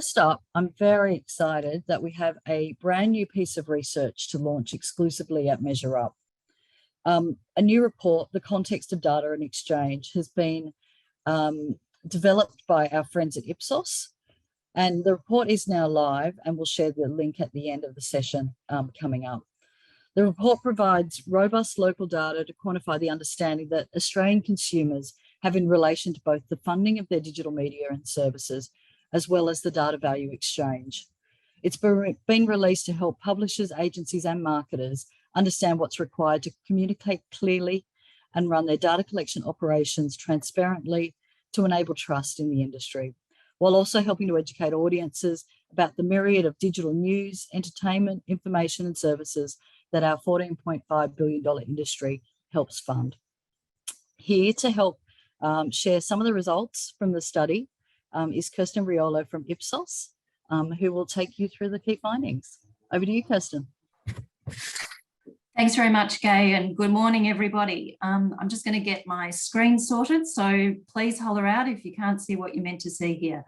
first up, I'm very excited that we have a brand new piece of research to launch exclusively at MeasureUp. A new report, The Context of Data and Exchange, has been developed by our friends at Ipsos, and the report is now live, and we'll share the link at the end of the session coming up. The report provides robust local data to quantify the understanding that Australian consumers have in relation to both the funding of their digital media and services, as well as the data value exchange. It's been released to help publishers, agencies, and marketers understand what's required to communicate clearly and run their data collection operations transparently to enable trust in the industry, while also helping to educate audiences about the myriad of digital news, entertainment, information, and services that our $14.5 billion industry helps fund. Here to help share some of the results from the study is Kirsten Riolo from Ipsos, who will take you through the key findings. Over to you, Kirsten. Thanks very much, Gay, and good morning, everybody. I'm just going to get my screen sorted, so please holler out if you can't see what you're meant to see here.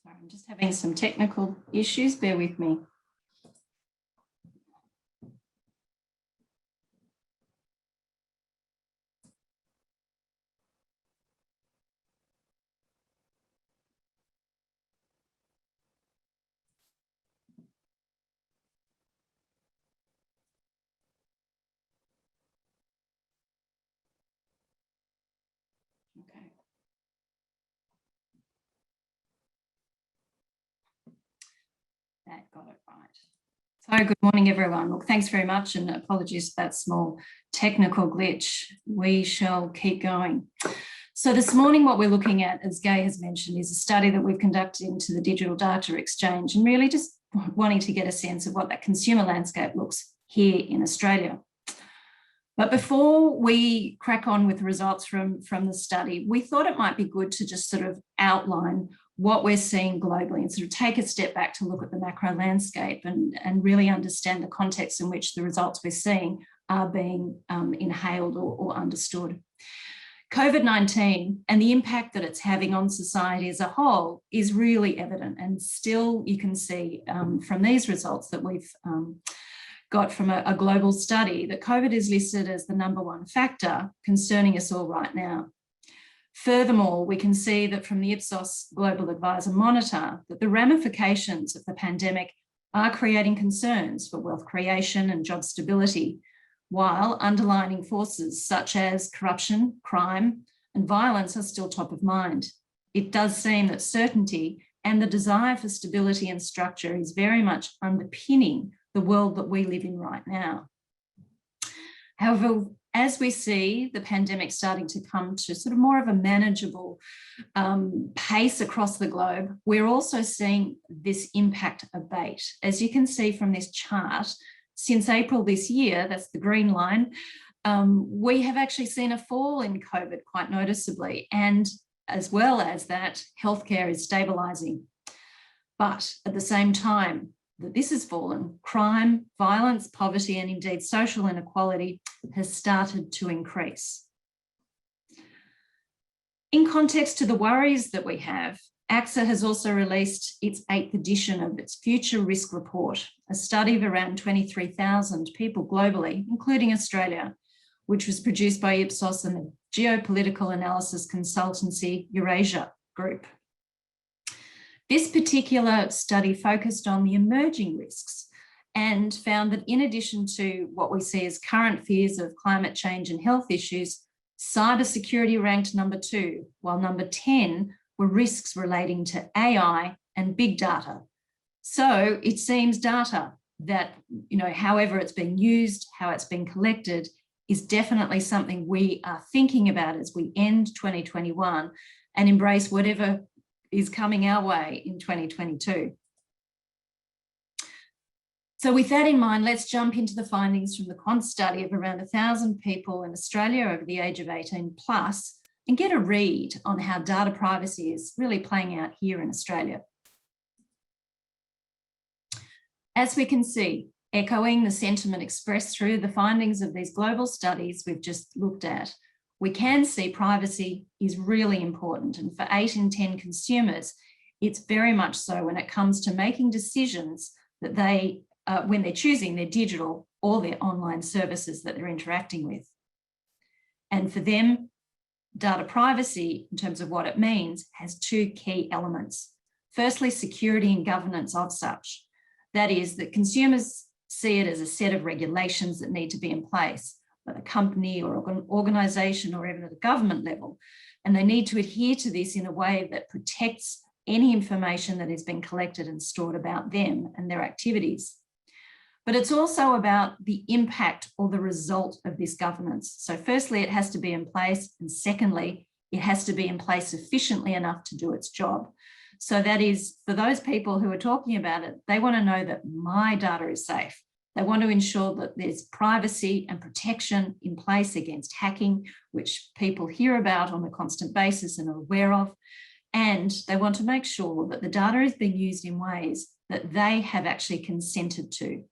Sorry, I'm just having some technical issues, bear with me. Okay. That got it right. So good morning, everyone. Look, thanks very much, and apologies for that small technical glitch. We shall keep going. So this morning, what we're looking at, as Gay has mentioned, is a study that we've conducted into the digital data exchange, and really just wanting to get a sense of what that consumer landscape looks here in Australia. But before we crack on with the results from the study, we thought it might be good to just sort of outline what we're seeing globally and sort of take a step back to look at the macro landscape and really understand the context in which the results we're seeing are being inhaled or understood. COVID-19 and the impact that it's having on society as a whole is really evident, and still you can see from these results that we've got from a global study that COVID is listed as the #1 factor concerning us all right now. Furthermore, we can see that from the Ipsos Global Advisor Monitor that the ramifications of the pandemic are creating concerns for wealth creation and job stability, while underlying forces such as corruption, crime, and violence are still top of mind. It does seem that certainty and the desire for stability and structure is very much underpinning the world that we live in right now. However, as we see the pandemic starting to come to sort of more of a manageable pace across the globe, we're also seeing this impact abate. As you can see from this chart, since April this year, that's the green line, we have actually seen a fall in COVID quite noticeably, and as well as that, healthcare is stabilising. But at the same time that this has fallen, crime, violence, poverty, and indeed social inequality has started to increase. In context to the worries that we have, AXA has also released its 8th edition of its Future Risk Report, a study of around 23,000 people globally, including Australia, which was produced by Ipsos and the geopolitical analysis consultancy Eurasia Group. This particular study focused on the emerging risks and found that in addition to what we see as current fears of climate change and health issues, cybersecurity ranked #2, while #10 were risks relating to AI and big data, So it seems data that, however it's being used, how it's being collected, is definitely something we are thinking about as we end 2021 and embrace whatever is coming our way in 2022. So with that in mind, let's jump into the findings from the quant study of around 1,000 people in Australia over the age of 18 plus and get a read on how data privacy is really playing out here in Australia. As we can see, echoing the sentiment expressed through the findings of these global studies we've just looked at, we can see privacy is really important. And for 8 in 10 consumers, it's very much so when it comes to making decisions that they, when they're choosing their digital or their online services that they're interacting with. And for them, data privacy, in terms of what it means, has 2 key elements. Firstly, security and governance of such. That is that consumers see it as a set of regulations that need to be in place at a company or an organisation or even at a government level. And they need to adhere to this in a way that protects any information that has been collected and stored about them and their activities. But it's also about the impact or the result of this governance. So firstly, it has to be in place. And secondly, it has to be in place efficiently enough to do its job. So that is, for those people who are talking about it, they want to know that my data is safe. They want to ensure that there's privacy and protection in place against hacking, which people hear about on a constant basis and are aware of. And they want to make sure that the data is being used in ways that they have actually consented to.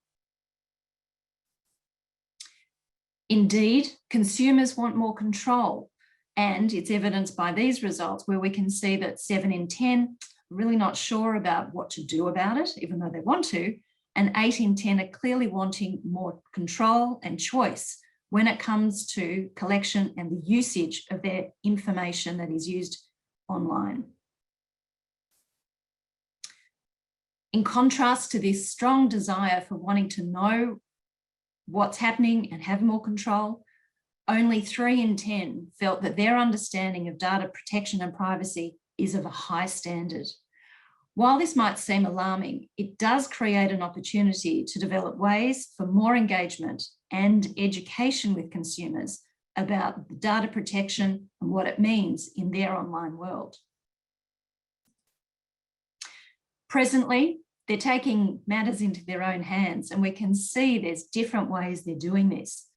Indeed, consumers want more control. And it's evidenced by these results where we can see that 7 in 10 are really not sure about what to do about it, even though they want to. And 8 in 10 are clearly wanting more control and choice when it comes to collection and the usage of their information that is used online. In contrast to this strong desire for wanting to know what's happening and have more control, only 3 in 10 felt that their understanding of data protection and privacy is of a high standard. While this might seem alarming, it does create an opportunity to develop ways for more engagement and education with consumers about data protection and what it means in their online world. Presently, they're taking matters into their own hands, and we can see there's different ways they're doing this.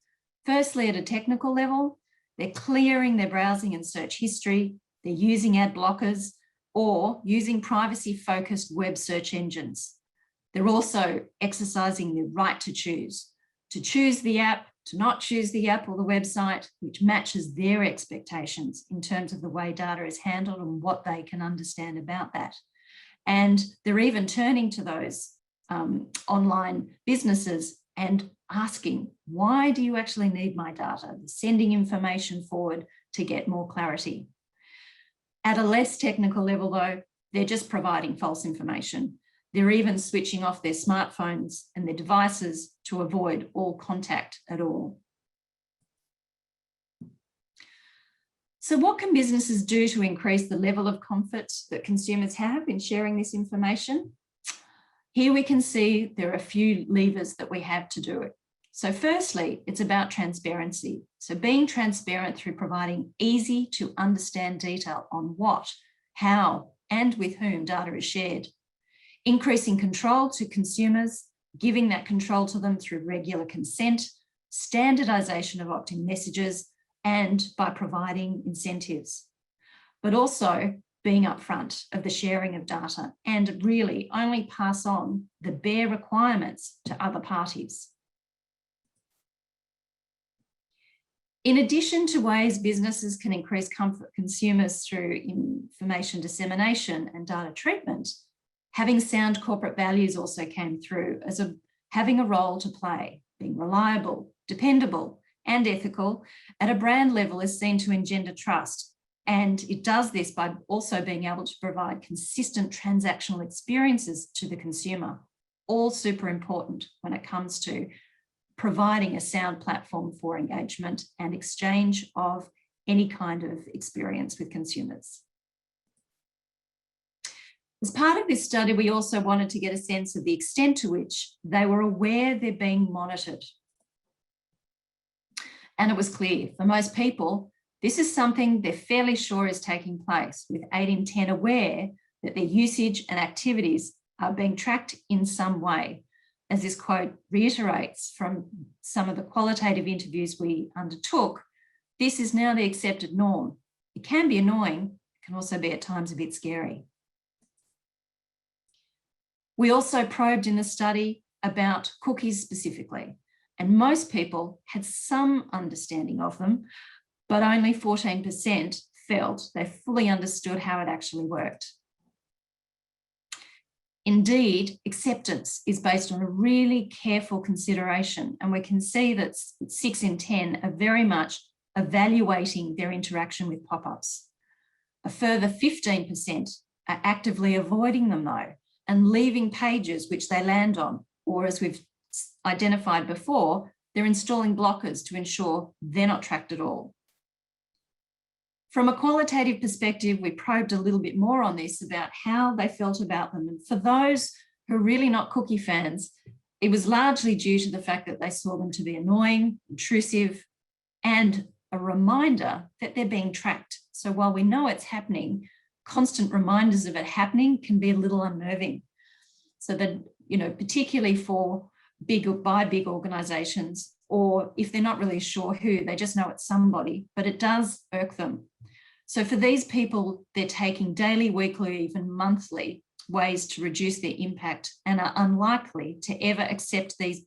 Firstly, at a technical level, they're clearing their browsing and search history, they're using ad blockers, or using privacy-focused web search engines. They're also exercising their right to choose the app, to not choose the app or the website, which matches their expectations in terms of the way data is handled and what they can understand about that. And they're even turning to those online businesses and asking, why do you actually need my data? They're sending information forward to get more clarity. At a less technical level, though, they're just providing false information. They're even switching off their smartphones and their devices to avoid all contact at all. So what can businesses do to increase the level of comfort that consumers have in sharing this information? Here we can see there are a few levers that we have to do it. So firstly, it's about transparency. So being transparent through providing easy to understand detail on what, how, and with whom data is shared. Increasing control to consumers, giving that control to them through regular consent, standardization of opt-in messages, and by providing incentives. But also being upfront of the sharing of data and really only pass on the bare requirements to other parties. In addition to ways businesses can increase comfort consumers through information dissemination and data treatment, having sound corporate values also came through as having a role to play. Being reliable, dependable, and ethical at a brand level is seen to engender trust. And it does this by also being able to provide consistent transactional experiences to the consumer, all super important when it comes to providing a sound platform for engagement and exchange of any kind of experience with consumers. As part of this study, we also wanted to get a sense of the extent to which they were aware they're being monitored. And it was clear for most people, this is something they're fairly sure is taking place, with 8 in 10 aware that their usage and activities are being tracked in some way. As this quote reiterates from some of the qualitative interviews we undertook, this is now the accepted norm. It can be annoying, it can also be at times a bit scary. We also probed in the study about cookies specifically, and most people had some understanding of them, but only 14% felt they fully understood how it actually worked. Indeed, acceptance is based on a really careful consideration, and we can see that 6 in 10 are very much evaluating their interaction with pop-ups. A further 15% are actively avoiding them though, and leaving pages which they land on, or as we've identified before, they're installing blockers to ensure they're not tracked at all. From a qualitative perspective, we probed a little bit more on this about how they felt about them. And for those who are really not cookie fans, it was largely due to the fact that they saw them to be annoying, intrusive, and a reminder that they're being tracked. So while we know it's happening, constant reminders of it happening can be a little unnerving. So that, particularly for big organizations, or if they're not really sure who, they just know it's somebody, but it does irk them. So for these people, they're taking daily, weekly, even monthly ways to reduce their impact and are unlikely to ever accept these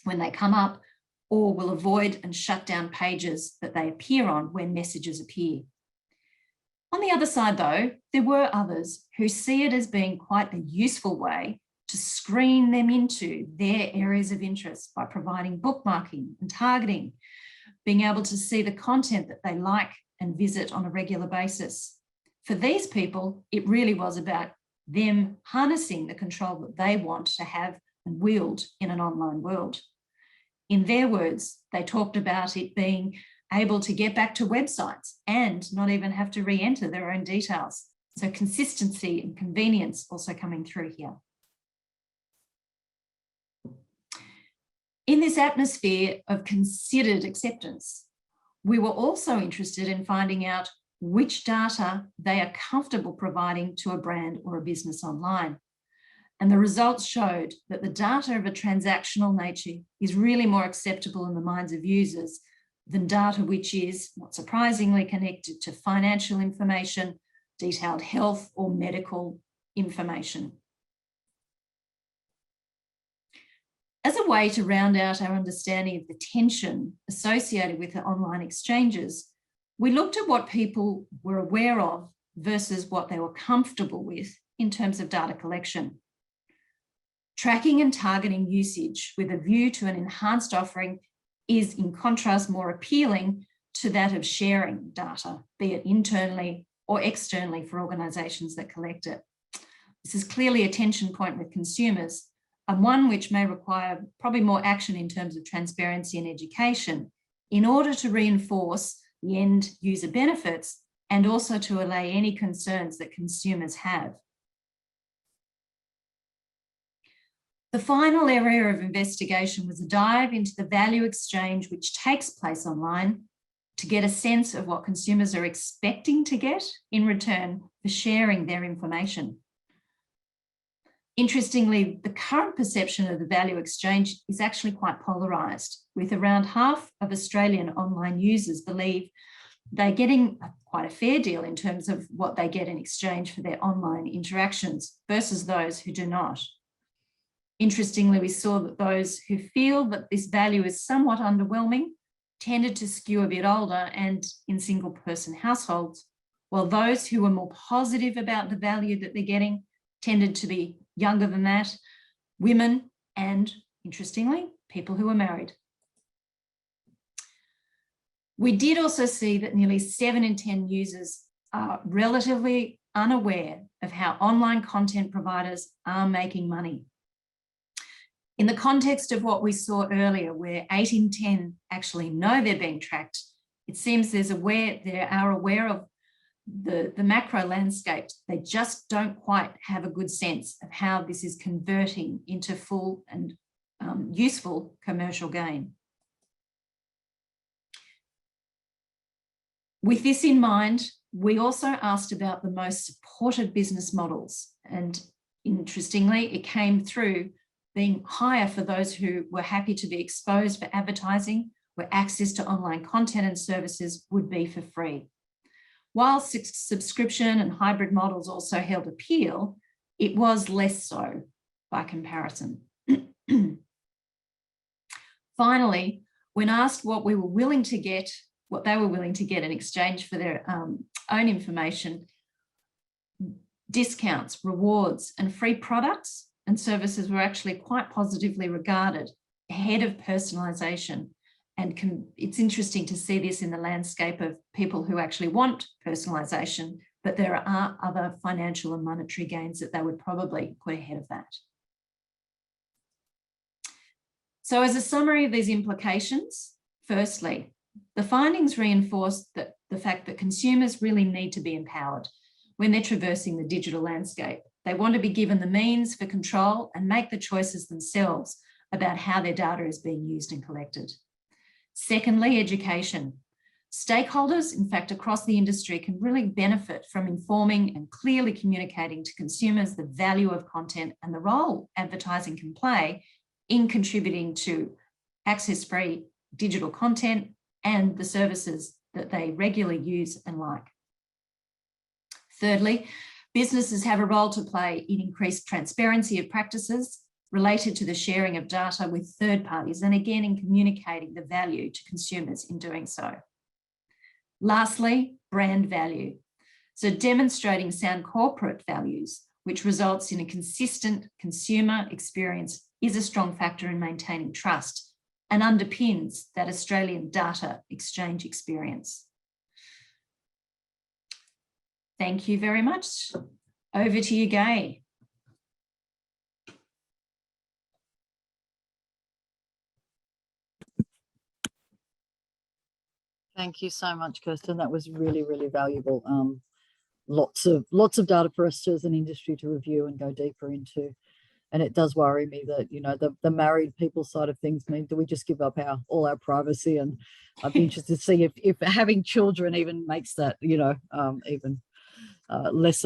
when they come up, or will avoid and shut down pages that they appear on when messages appear. On the other side though, there were others who see it as being quite a useful way to screen them into their areas of interest by providing bookmarking and targeting, being able to see the content that they like and visit on a regular basis. For these people, it really was about them harnessing the control that they want to have and wield in an online world. In their words, they talked about it being able to get back to websites and not even have to re-enter their own details. So consistency and convenience also coming through here. In this atmosphere of considered acceptance, we were also interested in finding out which data they are comfortable providing to a brand or a business online. And the results showed that the data of a transactional nature is really more acceptable in the minds of users than data which is, not surprisingly, connected to financial information, detailed health or medical information. As a way to round out our understanding of the tension associated with the online exchanges, we looked at what people were aware of versus what they were comfortable with in terms of data collection. Tracking and targeting usage with a view to an enhanced offering is, in contrast, more appealing to that of sharing data, be it internally or externally for organisations that collect it. This is clearly a tension point with consumers, and one which may require probably more action in terms of transparency and education in order to reinforce the end user benefits and also to allay any concerns that consumers have. The final area of investigation was a dive into the value exchange which takes place online to get a sense of what consumers are expecting to get in return for sharing their information. Interestingly, the current perception of the value exchange is actually quite polarised, with around half of Australian online users believe they're getting quite a fair deal in terms of what they get in exchange for their online interactions versus those who do not. Interestingly, we saw that those who feel that this value is somewhat underwhelming tended to skew a bit older and in single-person households, while those who were more positive about the value that they're getting tended to be younger than that, women, and, interestingly, people who are married. We did also see that nearly 7 in 10 users are relatively unaware of how online content providers are making money. In the context of what we saw earlier, where 8 in 10 actually know they're being tracked, it seems they are aware of the macro landscape, they just don't quite have a good sense of how this is converting into full and useful commercial gain. With this in mind, we also asked about the most supported business models, and interestingly, it came through being higher for those who were happy to be exposed for advertising, where access to online content and services would be for free. While subscription and hybrid models also held appeal, it was less so by comparison. Finally, when asked what they were willing to get in exchange for their own information, discounts, rewards, and free products and services were actually quite positively regarded ahead of personalisation. And it's interesting to see this in the landscape of people who actually want personalisation, but there are other financial and monetary gains that they would probably put ahead of that. So as a summary of these implications, firstly, the findings reinforce that the fact that consumers really need to be empowered when they're traversing the digital landscape. They want to be given the means for control and make the choices themselves about how their data is being used and collected. Secondly, education. Stakeholders, in fact, across the industry can really benefit from informing and clearly communicating to consumers the value of content and the role advertising can play in contributing to access-free digital content and the services that they regularly use and like. Thirdly, businesses have a role to play in increased transparency of practices related to the sharing of data with third parties, and again in communicating the value to consumers in doing so. Lastly, brand value. So demonstrating sound corporate values, which results in a consistent consumer experience, is a strong factor in maintaining trust and underpins that Australian data exchange experience. Thank you very much. Over to you, Gai. Thank you so much, Kirsten. That was really, really valuable. Lots of data for us as an industry to review and go deeper into. And it does worry me that, you know, the married people side of things mean, do we just give up all our privacy? And I'd be interested to see if having children even makes that, you know, even less